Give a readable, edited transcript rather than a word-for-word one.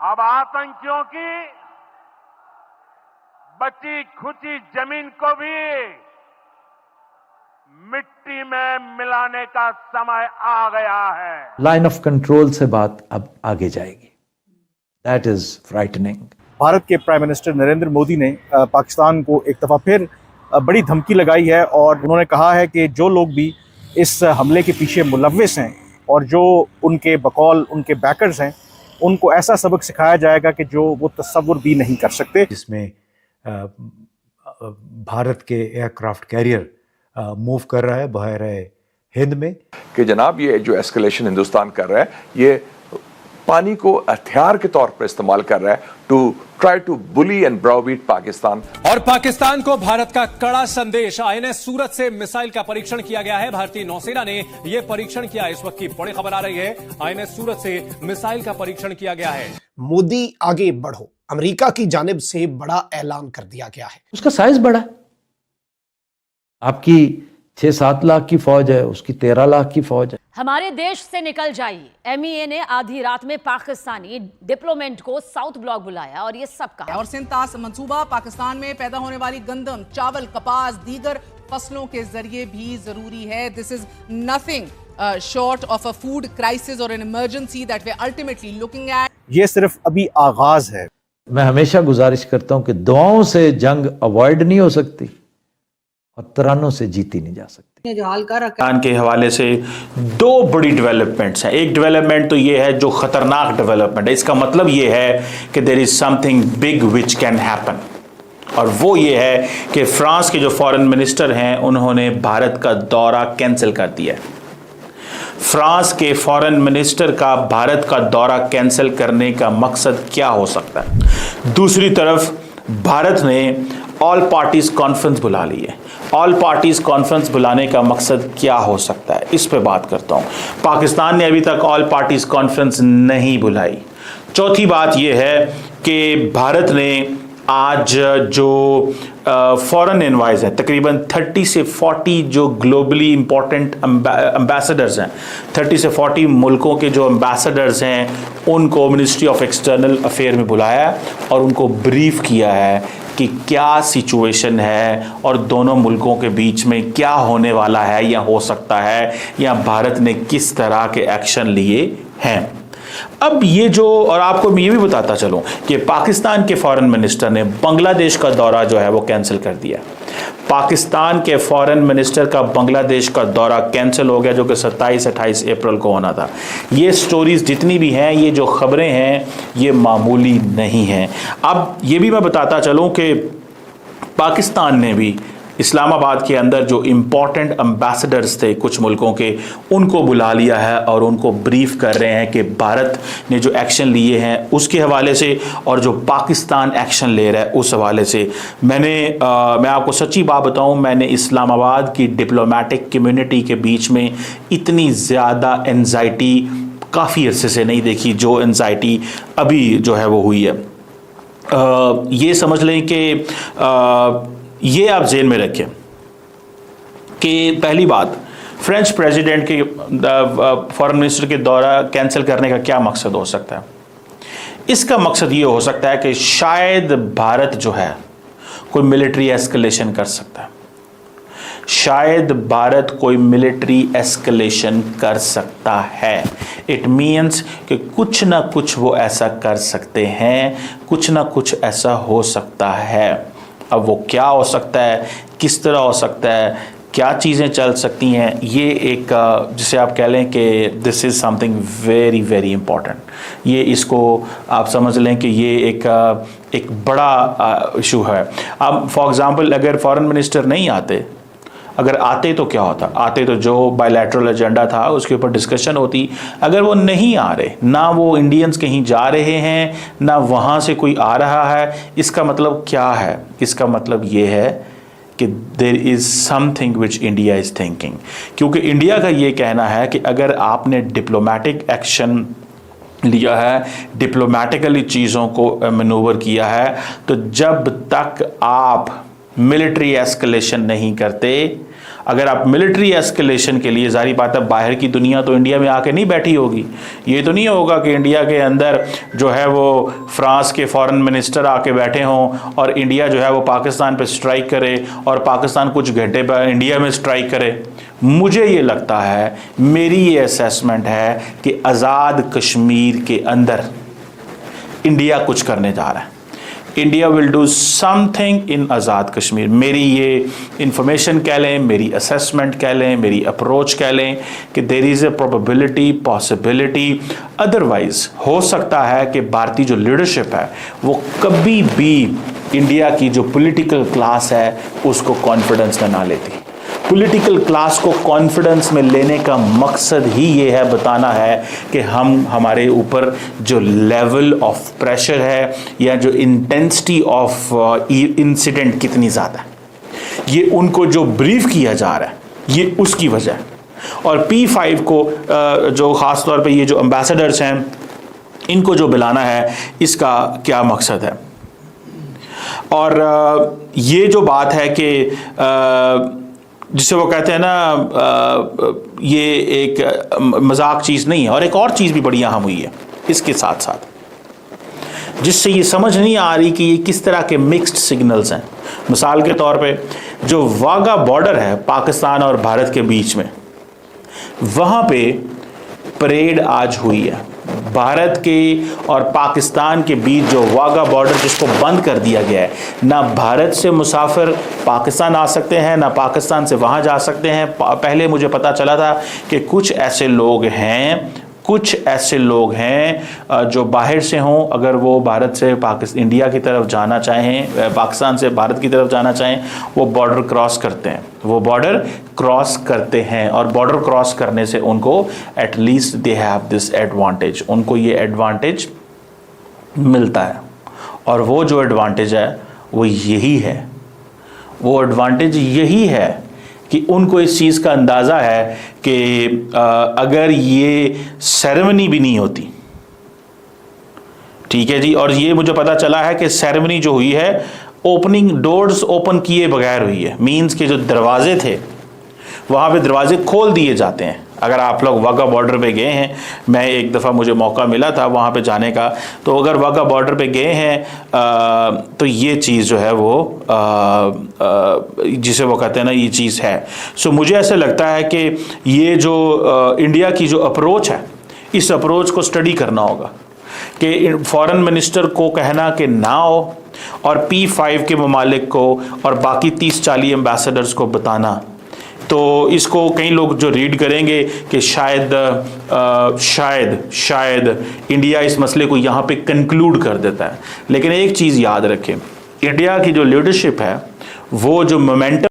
अब आतंकियों की बची खुची जमीन को भी मिट्टी में मिलाने का समय आ गया है। लाइन ऑफ कंट्रोल से बात अब आगे जाएगी। That is frightening. भारत के प्राइम मिनिस्टर नरेंद्र मोदी ने पाकिस्तान को एक दफ़ा फिर बड़ी धमकी लगाई है और उन्होंने कहा है कि जो लोग भी इस हमले के पीछे मुलव्विस हैं और जो उनके बकौल उनके बैकर्स हैं, उनको ऐसा सबक सिखाया जाएगा कि जो वो तस्वुर भी नहीं कर सकते। जिसमें भारत के एयरक्राफ्ट कैरियर मूव कर रहा है बहर हिंद में कि जनाब ये जो एस्केलेशन हिंदुस्तान कर रहा है, ये पानी को हथियार के तौर पर इस्तेमाल कर रहा है to try to bully and browbeat Pakistan. और पाकिस्तान को भारत का कड़ा संदेश। आईएनएस सूरत से मिसाइल का परीक्षण किया गया है। भारतीय नौसेना ने यह परीक्षण किया। इस वक्त की बड़ी खबर आ रही है, आईएनएस सूरत से मिसाइल का परीक्षण किया गया है। मोदी आगे बढ़ो, अमेरिका की जानिब से बड़ा ऐलान कर दिया गया है। उसका साइज बड़ा है। आपकी 6-7 लाख की फौज है, उसकी 13 लाख की फौज है। हमारे देश से निकल जाइए। एमईए ने आधी रात में पाकिस्तानी डिप्लोमेट को साउथ ब्लॉक बुलाया और ये सब कहा। और सिंतास मंसूबा पाकिस्तान में पैदा होने वाली गंदम, चावल, कपास, दीगर फसलों के जरिए भी जरूरी है। This is nothing short of a food crisis और an emergency that we are ultimately looking at. ये सिर्फ अभी आगाज है। मैं हमेशा गुजारिश करता हूं कि दुआओं से जंग अवॉइड नहीं हो सकती और तरानों से जीती नहीं जा सकती। पाकिस्तान के हवाले से दो बड़ी डेवलपमेंट्स हैं। एक डेवलपमेंट तो ये है जो खतरनाक डेवलपमेंट है, इसका मतलब ये है कि there is something big which can happen, और वो ये है कि फ्रांस के जो फॉरेन मिनिस्टर हैं उन्होंने भारत का दौरा कैंसिल कर दिया है। फ्रांस के फॉरेन मिनिस्टर का भारत का दौरा कैंसिल करने का मकसद क्या हो सकता है? दूसरी तरफ भारत ने ऑल पार्टीज कॉन्फ्रेंस बुला ली है। ऑल पार्टीज कॉन्फ्रेंस बुलाने का मकसद क्या हो सकता है, इस पे बात करता हूं। पाकिस्तान ने अभी तक ऑल पार्टीज कॉन्फ्रेंस नहीं बुलाई। चौथी बात यह है कि भारत ने आज जो फॉरेन एनवाइज हैं, तकरीबन 30 से 40 जो ग्लोबली इंपॉर्टेंट एम्बेसडर्स हैं, 30 से 40 मुल्कों के जो एम्बेसडर्स हैं, उनको मिनिस्ट्री ऑफ एक्सटर्नल अफेयर में बुलाया और उनको ब्रीफ किया है कि क्या सिचुएशन है और दोनों मुल्कों के बीच में क्या होने वाला है या हो सकता है, या भारत ने किस तरह के एक्शन लिए हैं। अब ये जो, और आपको मैं ये भी बताता चलूं कि पाकिस्तान के फॉरेन मिनिस्टर ने बांग्लादेश का दौरा जो है वो कैंसिल कर दिया। पाकिस्तान के फॉरेन मिनिस्टर का बांग्लादेश का दौरा कैंसिल हो गया, जो कि 27-28 अप्रैल को होना था। ये स्टोरीज जितनी भी हैं, ये जो खबरें हैं, ये मामूली नहीं हैं। अब ये भी मैं बताता चलूं कि पाकिस्तान ने भी इस्लामाबाद के अंदर जो इम्पॉर्टेंट एम्बेसडर्स थे कुछ मुल्कों के, उनको बुला लिया है और उनको ब्रीफ कर रहे हैं कि भारत ने जो एक्शन लिए हैं उसके हवाले से और जो पाकिस्तान एक्शन ले रहा है उस हवाले से। मैं आपको सच्ची बात बताऊं, मैंने इस्लामाबाद की डिप्लोमेटिक कम्युनिटी के बीच में इतनी ज़्यादा एंजाइटी काफ़ी अरसे से नहीं देखी जो एंजाइटी अभी जो है वो हुई है। ये समझ लें कि ये आप जेल में रखें कि पहली बात, फ्रेंच प्रेसिडेंट के फॉरेन मिनिस्टर के दौरा कैंसिल करने का क्या मकसद हो सकता है? इसका मकसद ये हो सकता है कि शायद भारत जो है कोई मिलिट्री एस्केलेशन कर सकता है। शायद भारत कोई मिलिट्री एस्केलेशन कर सकता है। इट मीन्स कि कुछ ना कुछ वो ऐसा कर सकते हैं, कुछ ना कुछ ऐसा हो सकता है। अब वो क्या हो सकता है, किस तरह हो सकता है, क्या चीज़ें चल सकती हैं, ये एक जिसे आप कह लें कि this is something very very important. ये इसको आप समझ लें कि ये एक बड़ा इशू है। अब फॉर एग्ज़ाम्पल अगर फॉरेन मिनिस्टर नहीं आते, अगर आते तो क्या होता? आते तो जो बायलैटरल एजेंडा था उसके ऊपर डिस्कशन होती। अगर वो नहीं आ रहे, ना वो इंडियंस कहीं जा रहे हैं, ना वहाँ से कोई आ रहा है, इसका मतलब क्या है? इसका मतलब ये है कि there is something which India is thinking. क्योंकि इंडिया का ये कहना है कि अगर आपने डिप्लोमेटिक एक्शन लिया है, डिप्लोमेटिकली चीज़ों को मैनूवर किया है, तो जब तक आप मिलिट्री एस्केलेशन नहीं करते, अगर आप मिलिट्री एस्केलेशन के लिए, जारी बात है बाहर की दुनिया तो इंडिया में आके नहीं बैठी होगी। ये तो नहीं होगा कि इंडिया के अंदर जो है वो फ्रांस के फॉरेन मिनिस्टर आके बैठे हों और इंडिया जो है वो पाकिस्तान पे स्ट्राइक करे और पाकिस्तान कुछ घंटे पर इंडिया में स्ट्राइक करे। मुझे ये लगता है, मेरी ये असेसमेंट है कि आज़ाद कश्मीर के अंदर इंडिया कुछ करने जा रहा है। India will do something in Azad Kashmir. मेरी ये इंफॉर्मेशन कह लें, मेरी असेसमेंट कह लें, मेरी अप्रोच कह लें कि there is a probability, possibility. Otherwise हो सकता है कि भारतीय जो लीडरशिप है वो कभी भी इंडिया की जो पॉलिटिकल क्लास है उसको कॉन्फिडेंस में ना लेती। पॉलिटिकल क्लास को कॉन्फिडेंस में लेने का मकसद ही ये है, बताना है कि हमारे ऊपर जो लेवल ऑफ प्रेशर है या जो इंटेंसिटी ऑफ इंसिडेंट कितनी ज़्यादा है, ये उनको जो ब्रीफ किया जा रहा है ये उसकी वजह है। और P5 को जो ख़ास तौर पे ये जो एम्बेसडर्स हैं इनको जो बुलाना है इसका क्या मकसद है। और ये जो बात है कि जिसे वो कहते हैं ना, ये एक मजाक चीज़ नहीं है। और एक और चीज़ भी बड़ी अहम हुई है इसके साथ साथ, जिससे ये समझ नहीं आ रही कि ये किस तरह के मिक्स्ड सिग्नल्स हैं। मिसाल के तौर पे जो वाघा बॉर्डर है पाकिस्तान और भारत के बीच में, वहाँ पे परेड आज हुई है। भारत के और पाकिस्तान के बीच जो वाघा बॉर्डर जिसको बंद कर दिया गया है, ना भारत से मुसाफिर पाकिस्तान आ सकते हैं ना पाकिस्तान से वहाँ जा सकते हैं। पहले मुझे पता चला था कि कुछ ऐसे लोग हैं जो बाहर से हों, अगर वो भारत से इंडिया की तरफ जाना चाहें, पाकिस्तान से भारत की तरफ जाना चाहें, वो बॉर्डर क्रॉस करते हैं। और बॉर्डर क्रॉस करने से उनको at least they have this advantage, उनको ये एडवांटेज मिलता है। और वो जो एडवांटेज है वो यही है कि उनको इस चीज़ का अंदाज़ा है कि अगर ये सेरेमनी भी नहीं होती, ठीक है जी, और ये मुझे पता चला है कि सेरेमनी जो हुई है ओपनिंग डोर्स ओपन किए बगैर हुई है। मींस के जो दरवाजे थे वहाँ पे दरवाजे खोल दिए जाते हैं। अगर आप लोग वाघा बॉर्डर पे गए हैं, मैं एक दफ़ा मुझे मौका मिला था वहाँ पे जाने का, तो अगर वाघा बॉर्डर पे गए हैं तो ये चीज़ जो है वो जिसे वो कहते हैं ना, ये चीज़ है। सो मुझे ऐसा लगता है कि ये जो इंडिया की जो अप्रोच है, इस अप्रोच को स्टडी करना होगा कि फॉरेन मिनिस्टर को कहना कि ना हो और P5 के ममालिक को और बाकी 30-40 एम्बेसडर्स को बताना, तो इसको कई लोग जो रीड करेंगे कि शायद इंडिया इस मसले को यहाँ पे कंक्लूड कर देता है। लेकिन एक चीज़ याद रखें, इंडिया की जो लीडरशिप है वो जो मोमेंटम